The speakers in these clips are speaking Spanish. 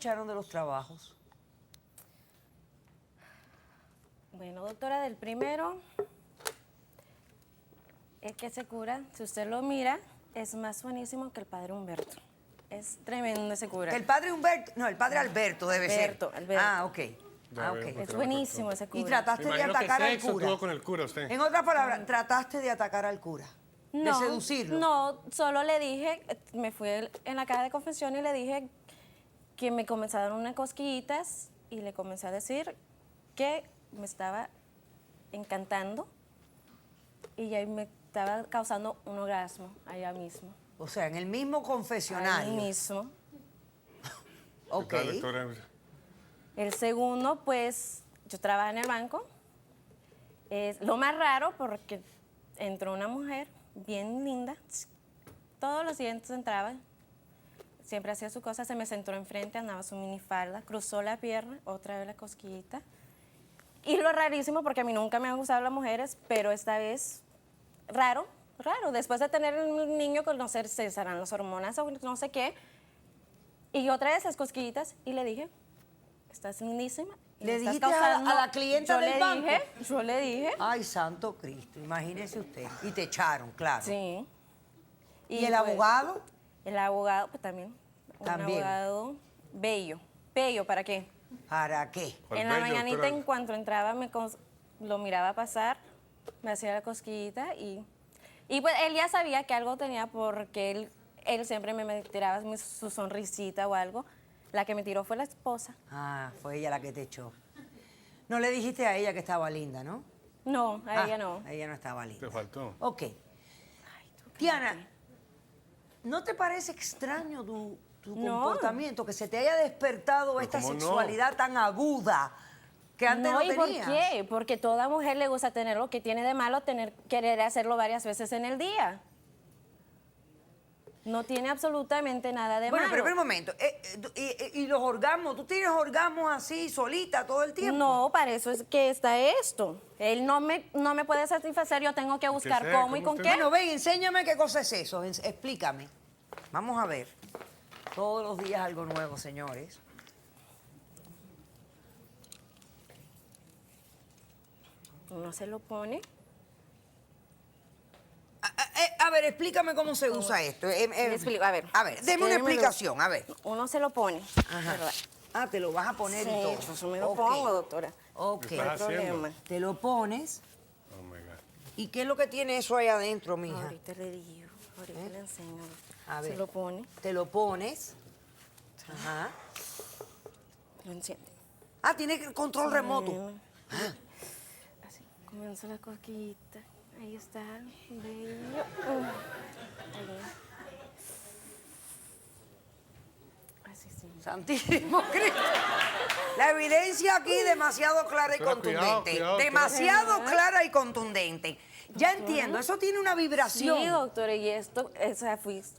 echaron de los trabajos? Bueno, doctora, del primero, el que se cura, si usted lo mira, es más buenísimo que el padre Humberto. Es tremendo ese cura. Que el padre Humberto, no, el padre Alberto debe Alberto. ser. Ah, ok. Ya Ah, veo, ok. porque Es buenísimo ese cura. Y trataste de imagino que atacar al sexo cura. tuvo con el cura usted. En otras palabras, trataste de atacar al cura. De seducirlo. No, solo le dije, me fui en la caja de confesión y le dije que me comenzaron unas cosquillitas y le comencé a decir que me estaba encantando y ya me estaba causando un orgasmo allá mismo. O sea, en el mismo confesionario. Ahí mismo. Ok. ¿Qué tal, doctora? El segundo, pues, yo trabajo en el banco. Es lo más raro porque entró una mujer bien linda. Todos los días entraba. Siempre hacía su cosa, se me sentó enfrente, andaba su minifalda, cruzó la pierna, otra vez la cosquillita. Y lo rarísimo, porque a mí nunca me han gustado las mujeres, pero esta vez, raro. Después de tener un niño, conocer, se serán las hormonas o no sé qué. Y otra vez esas cosquillitas, y le dije, estás lindísima. y ¿Le me estás dijiste a la clienta Yo del le banco? dije, yo le dije. Ay, santo Cristo, imagínese usted. Y te echaron, claro. Sí. ¿Y el pues, abogado? El abogado, pues también. También. Un abogado bello. Bello, ¿para qué? ¿Para qué? ¿Cuál En la bello, mañanita, doctora? en cuanto entraba, lo miraba pasar, me hacía la cosquillita y pues él ya sabía que algo tenía porque él siempre me tiraba su sonrisita o algo. La que me tiró fue la esposa. Ah, fue ella la que te echó. No le dijiste a ella que estaba linda, ¿no? No, a ella no. A ella no estaba linda. Te faltó. Ok. Diana, ¿no te parece extraño tu No. comportamiento? Que se te haya despertado Pero esta ¿cómo no? sexualidad tan aguda que antes no ¿y por tenías. qué? Porque toda mujer le gusta tener lo que tiene de malo, querer hacerlo varias veces en el día. No tiene absolutamente nada de Bueno, malo. pero espera un momento. ¿Y los orgasmos? ¿Tú tienes orgasmos así, solita, todo el tiempo? No, para eso es que está esto. Él no me puede satisfacer, yo tengo que buscar sé? cómo y ¿Cómo con usted qué. Bueno, ven, enséñame qué cosa es eso. Explícame. Vamos a ver. Todos los días algo nuevo, señores. Uno se lo pone. A ver, explícame cómo se usa esto. Le explico, a ver. A ver, deme una explicación, a ver. Uno se lo pone. Ajá. ¿verdad? Ah, te lo vas a poner y Sí, todo. pues yo me lo Ok. pongo, doctora. Ok. ¿Qué estás No hay haciendo? problema. Te lo pones. Oh, my God. ¿Y qué es lo que tiene eso ahí adentro, mija? Ahorita le digo, ahorita le enseño. A ver. Se lo pone, Te lo pones. Ajá. lo enciende. Ah, tiene control remoto. Ah. Así, comienza la cosquillita. Ahí está, bello. Ahí. Así sí. Santísimo Cristo. La evidencia aquí demasiado clara y Doctora, contundente. cuidado, Demasiado clara y contundente. Ya entiendo, eso tiene una vibración. Sí, doctora, y esto,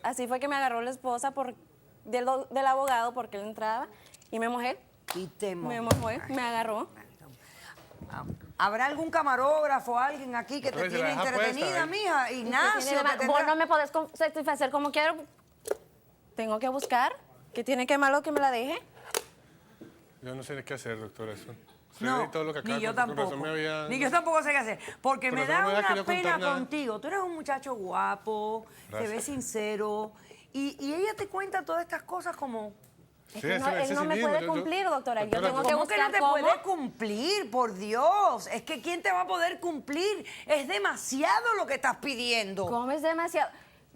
así fue que me agarró la esposa del abogado porque él entraba y me mojé. Y te Me mojas. mojé, me agarró. ¿Habrá algún camarógrafo, alguien aquí que te Doctora, se tiene la deja entretenida, puesta, mija? ¿Y qué Ignacio, tiene de que malo? Vos tendrá- no me podés satisfacer como quiero. Tengo que buscar. ¿Qué tiene que malo que me la deje? Yo no sé qué hacer, doctora. Eso. Usted No, ve todo lo que acaba ni yo de contar, con tampoco. razón me había- Ni yo tampoco sé qué hacer. Porque Con me razón da no me había una querido contar pena nada. contigo. Tú eres un muchacho guapo, te Gracias. ves sincero. Y ella te cuenta todas estas cosas como... Es Sí, que ese él no sí me mismo, puede cumplir, doctora. Yo tengo que ¿Cómo que no buscar te cómo. puede cumplir? Por Dios. Es que ¿quién te va a poder cumplir? Es demasiado lo que estás pidiendo. ¿Cómo es demasiado?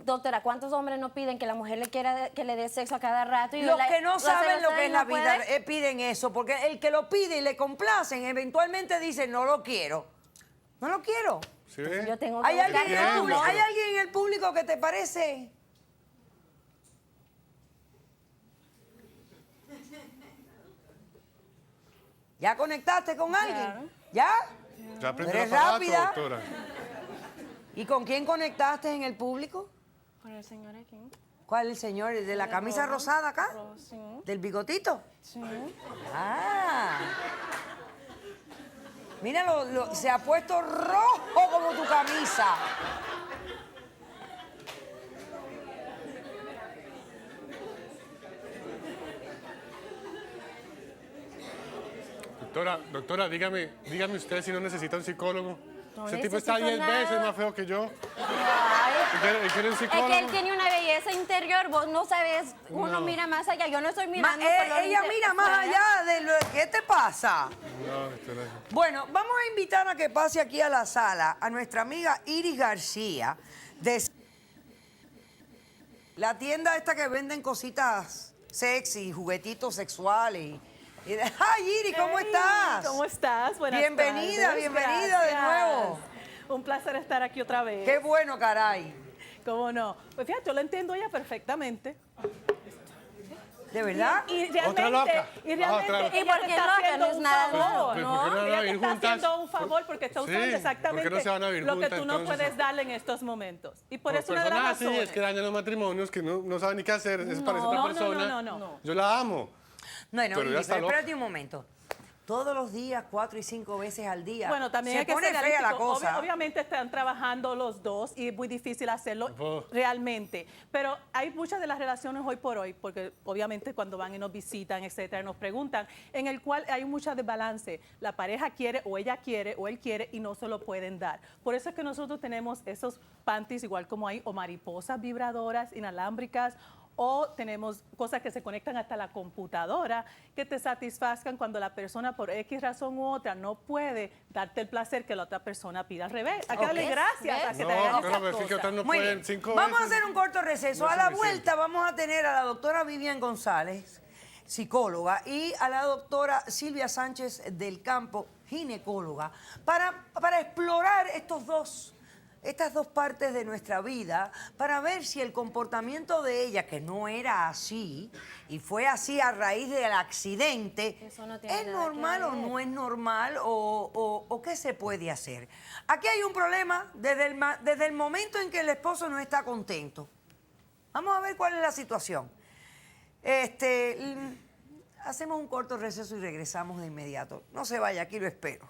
Doctora, ¿cuántos hombres no piden que la mujer le quiera que le dé sexo a cada rato? Y Los que no saben lo que es la no vida pueden? piden eso, porque el que lo pide y le complacen, eventualmente dice, no lo quiero. No lo quiero. ¿Sí ve? Yo tengo que ¿Hay buscar alguien, en el cómo. público, ¿Hay alguien en el público que te parece? ¿Ya conectaste con alguien? ¿Ya? Ya aprendió Eres el aparato, rápida. doctora. ¿Y con quién conectaste en el público? Con el señor aquí. ¿Cuál es el señor? ¿El de la camisa rosada acá? Sí, ¿Del bigotito? sí. Ah. Mira, se ha puesto rojo como tu camisa. Doctora, dígame usted si no necesita un psicólogo. No Ese tipo está necesito 10 veces nada. más feo que yo. Ay, ¿Y quiere un es psicólogo? que él tiene una belleza interior, vos no sabes, uno No. mira más allá, yo no estoy mirando. solo Ella mira más allá de lo ¿qué te pasa? No, doctora. Bueno, vamos a invitar a que pase aquí a la sala a nuestra amiga Iris García de la tienda esta que venden cositas sexy, juguetitos sexuales. ¡Ay, Iris, ¿cómo Hey, estás? ¿Cómo estás? Buenas Bienvenida, tardes. bienvenida de Gracias. nuevo. Un placer estar aquí otra vez. Qué bueno, caray. ¿Cómo no? Pues fíjate, yo lo entiendo ella perfectamente. ¿De verdad? Y realmente, Otra loca. y realmente Otra loca. ella ¿Y por te qué está loca? haciendo No es un nada favor, malo. Pues, ¿por qué no ¿no? van a Ella te vivir está juntas? haciendo un favor porque está Sí, usando ¿por qué exactamente no se van a vivir lo que juntas, tú no entonces? puedes darle en estos momentos. Y por Por eso una de las personas así, razones. es que dañan los matrimonios, que no saben ni qué hacer, es para esa otra no, persona. no. Yo la amo. Bueno, Pero ya Iris, está pero loca. espérate un momento. Todos los días, 4 y 5 veces al día. Bueno, también se hay que pone ser fea la realístico. cosa. Obviamente están trabajando los dos y es muy difícil hacerlo Oh. realmente. Pero hay muchas de las relaciones hoy por hoy, porque obviamente cuando van y nos visitan, etcétera, nos preguntan, en el cual hay mucha desbalance. La pareja quiere o ella quiere o él quiere y no se lo pueden dar. Por eso es que nosotros tenemos esos panties, igual como hay, o mariposas vibradoras, inalámbricas, o tenemos cosas que se conectan hasta la computadora que te satisfazcan cuando la persona por X razón u otra no puede darte el placer que la otra persona pida al revés. Hay que darle ¿Ves? gracias a ¿Ves? que No, te hagan pero esas es que cosas. otras no Muy pueden bien. 5 Vamos a veces. hacer un corto receso. No es A la suficiente. vuelta vamos a tener a la doctora Vivian González, psicóloga, y a la doctora Silvia Sánchez del Campo, ginecóloga, para explorar estas dos partes de nuestra vida, para ver si el comportamiento de ella, que no era así, y fue así a raíz del accidente, Eso no tiene ¿es nada que normal o ver. no es normal o qué se puede hacer? Aquí hay un problema desde el momento en que el esposo no está contento. Vamos a ver cuál es la situación. Hacemos un corto receso y regresamos de inmediato. No se vaya, aquí lo espero.